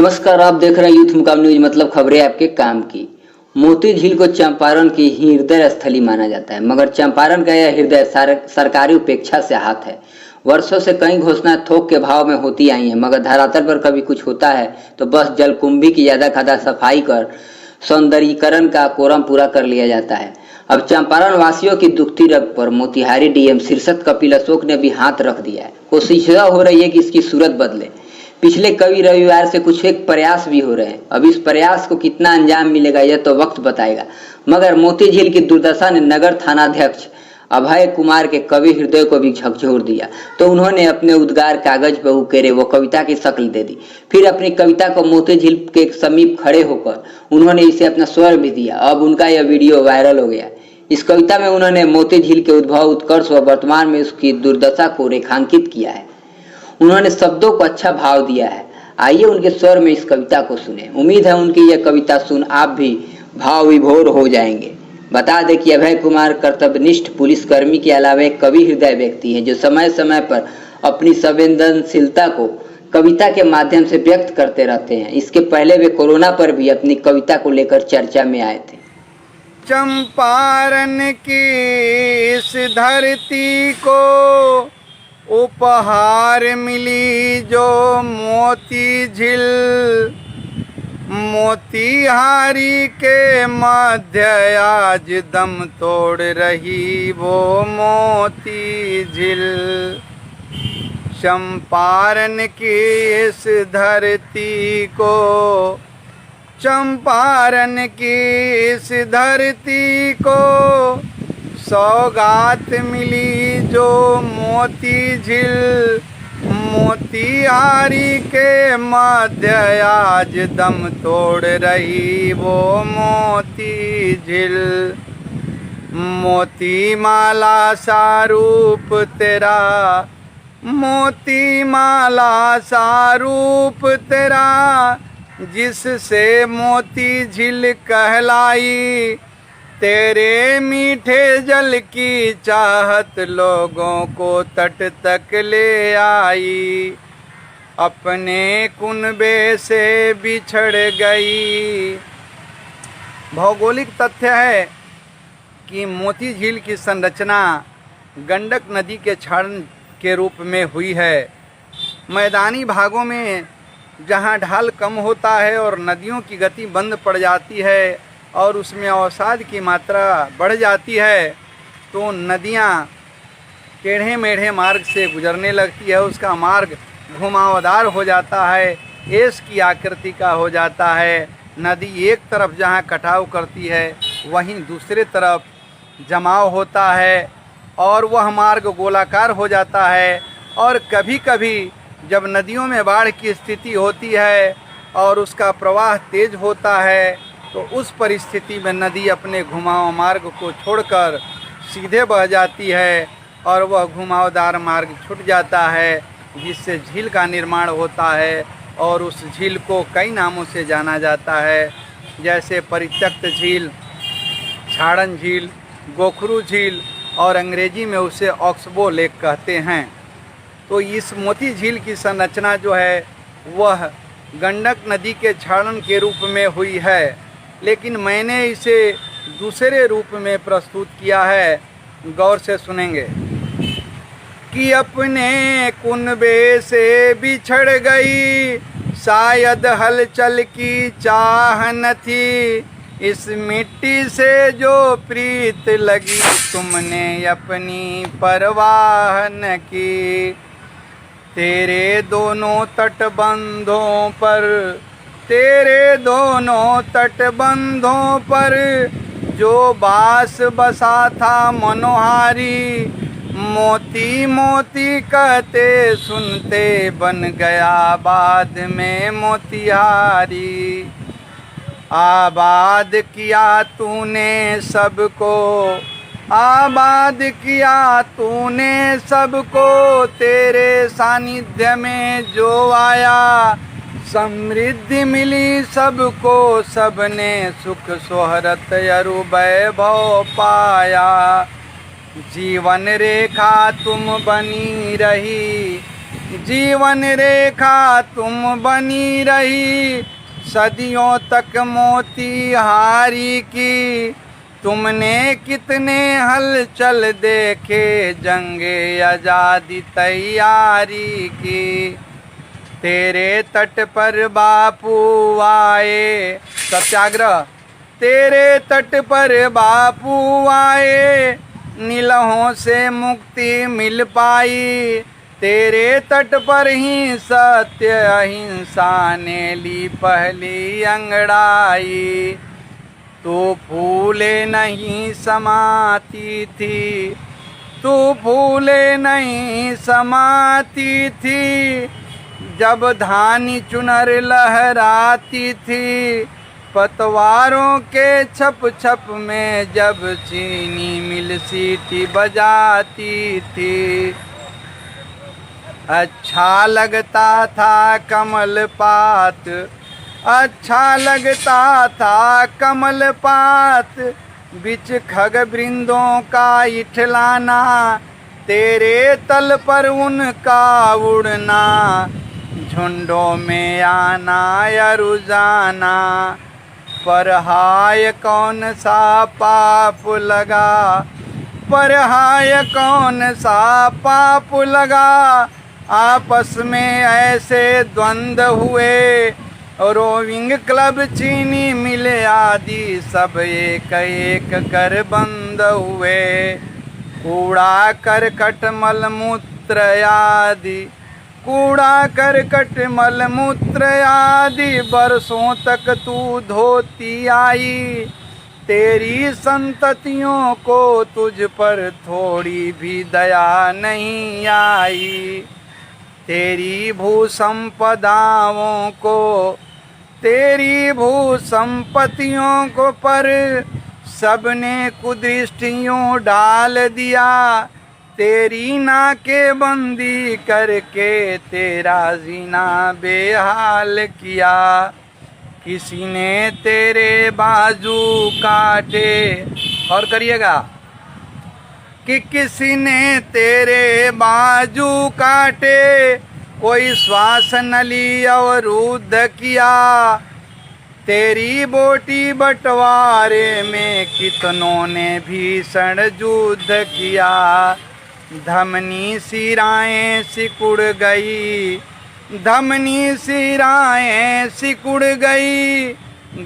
नमस्कार, आप देख रहे हैं यूथ मुकाम न्यूज, मतलब खबरें आपके काम की। मोती झील को चंपारण की हृदय स्थली माना जाता है, मगर चंपारण का यह हृदय सरकारी उपेक्षा से हाथ है। वर्षों से कई घोषणाएं थोक के भाव में होती आई हैं, मगर धरातल पर कभी कुछ होता है तो बस जलकुंभी की ज्यादा खादा सफाई कर सौंदर्यीकरण का कोरम पूरा कर लिया जाता है। अब चंपारण वासियों की दुखती रग पर मोतिहारी डीएम शीर्षत कपिल अशोक ने भी हाथ रख दिया है। कोशिश हो रही है कि इसकी सूरत बदले। पिछले कई रविवार से कुछ एक प्रयास भी हो रहे हैं। अब इस प्रयास को कितना अंजाम मिलेगा यह तो वक्त बताएगा, मगर मोती झील की दुर्दशा ने नगर थानाध्यक्ष अभय कुमार के कवि हृदय को भी झकझोर दिया। तो उन्होंने अपने उद्गार कागज पर उकेरे वो कविता की शक्ल दे दी। फिर अपनी कविता को मोती झील के समीप खड़े होकर उन्होंने इसे अपना स्वर भी दिया। अब उनका यह वीडियो वायरल हो गया। इस कविता में उन्होंने मोती झील के उद्भव, उत्कर्ष व वर्तमान में उसकी दुर्दशा को रेखांकित किया है। उन्होंने शब्दों को अच्छा भाव दिया है। आइए उनके स्वर में इस कविता को सुने। उम्मीद है उनकी यह कविता सुन आप भी भाव विभोर हो जाएंगे। बता दें कि अभय कुमार कर्तव्यनिष्ठ पुलिसकर्मी के अलावा एक कवि हृदय व्यक्ति हैं, जो समय समय पर अपनी संवेदनशीलता को कविता के माध्यम से व्यक्त करते रहते हैं। इसके पहले वे कोरोना पर भी अपनी कविता को लेकर चर्चा में आए थे। चंपारण की इस धरती को उपहार मिली जो मोती झील, मोतिहारी के मध्य आज दम तोड़ रही वो मोती झील। चंपारण की इस धरती को, चंपारण की इस धरती को सौगात मिली जो मोती झील, मोतिहारी के मध्य आज दम तोड़ रही वो मोती झील। मोती माला सा रूप तेरा, मोती माला सा रूप तेरा, जिससे मोती झील कहलाई। तेरे मीठे जल की चाहत लोगों को तट तक ले आई। अपने कुनबे से बिछड़ गई। भौगोलिक तथ्य है कि मोती झील की संरचना गंडक नदी के क्षरण के रूप में हुई है। मैदानी भागों में जहां ढाल कम होता है और नदियों की गति बंद पड़ जाती है और उसमें अवसाद की मात्रा बढ़ जाती है, तो नदियां टेढ़े मेढ़े मार्ग से गुजरने लगती है। उसका मार्ग घुमावदार हो जाता है, एस की आकृति का हो जाता है। नदी एक तरफ जहां कटाव करती है वहीं दूसरे तरफ जमाव होता है और वह मार्ग गोलाकार हो जाता है। और कभी कभी जब नदियों में बाढ़ की स्थिति होती है और उसका प्रवाह तेज होता है, तो उस परिस्थिति में नदी अपने घुमाव मार्ग को छोड़कर सीधे बह जाती है और वह घुमावदार मार्ग छूट जाता है, जिससे झील का निर्माण होता है। और उस झील को कई नामों से जाना जाता है, जैसे परित्यक्त झील, छाड़न झील, गोखरू झील और अंग्रेजी में उसे ऑक्सबो लेक कहते हैं। तो इस मोती झील की संरचना जो है वह गंडक नदी के क्षरण के रूप में हुई है, लेकिन मैंने इसे दूसरे रूप में प्रस्तुत किया है। गौर से सुनेंगे कि अपने कुनबे से बिछड़ गई, शायद हलचल की चाह न थी। इस मिट्टी से जो प्रीत लगी, तुमने अपनी परवाह न की। तेरे दोनों तटबंधों पर, तेरे दोनों तटबंधों पर जो बास बसा था मनोहारी, मोती मोती कहते सुनते बन गया बाद में मोतिहारी। आबाद किया तूने सबको, आबाद किया तूने सबको, तेरे सानिध्य में जो आया। समृद्धि मिली सबको, सबने सुख सोहरत अरु वैभव पाया। जीवन रेखा तुम बनी रही, जीवन रेखा तुम बनी रही सदियों तक मोतीहारी की। तुमने कितने हलचल देखे जंगे आजादी तैयारी की। तेरे तट पर बापू आए सत्याग्रह, तेरे तट पर बापू आए निलहों से मुक्ति मिल पाई। तेरे तट पर ही सत्य अहिंसा ने ली पहली अंगड़ाई। तू फूले नहीं समाती थी, तू फूले नहीं समाती थी जब धानी चुनर लहराती थी। पतवारों के छप छप में जब चीनी मिल सीटी बजाती थी। अच्छा लगता था कमल पात, अच्छा लगता था कमल पात बिच खग वृंदों का इठलाना। तेरे तल पर उनका उड़ना झुंडों में आना या रुझाना। पर हाय कौन सा पाप लगा, पर हाय कौन सा पाप लगा। आपस में ऐसे द्वंद्व हुए रोविंग क्लब चीनी मिल आदि सब एक एक कर बंद हुए। कूड़ा करकट मलमूत्र आदि, कूड़ा करकट मलमूत्र आदि बरसों तक तू धोती आई। तेरी संततियों को तुझ पर थोड़ी भी दया नहीं आई। तेरी भू संपदाओं को, तेरी भू संपत्तियों को पर सबने कुदृष्टियों डाल दिया। तेरी नाकेबंदी करके तेरा जीना बेहाल किया। किसी ने तेरे बाजू काटे, और करिएगा कि किसी ने तेरे बाजू काटे, कोई श्वास नली अवरुद्ध किया। तेरी बोटी बंटवारे में कितनों ने भीषण युद्ध किया। धमनी सिराएं सिकुड़ गई, धमनी सिराएं सिकुड़ गई।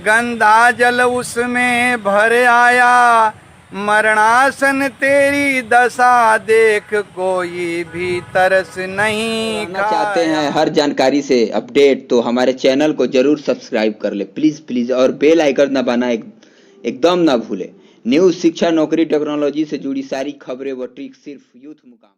गंदा जल उसमें भर आया। मरणासन तेरी दशा देख कोई भी तरस नहीं खाया। चाहते हैं हर जानकारी से अपडेट तो हमारे चैनल को जरूर सब्सक्राइब कर ले प्लीज प्लीज, और बेल आइकन दबाना एकदम ना भूले। न्यूज़, शिक्षा, नौकरी, टेक्नोलॉजी से जुड़ी सारी खबरें व ट्रिक सिर्फ यूथ मुकाम।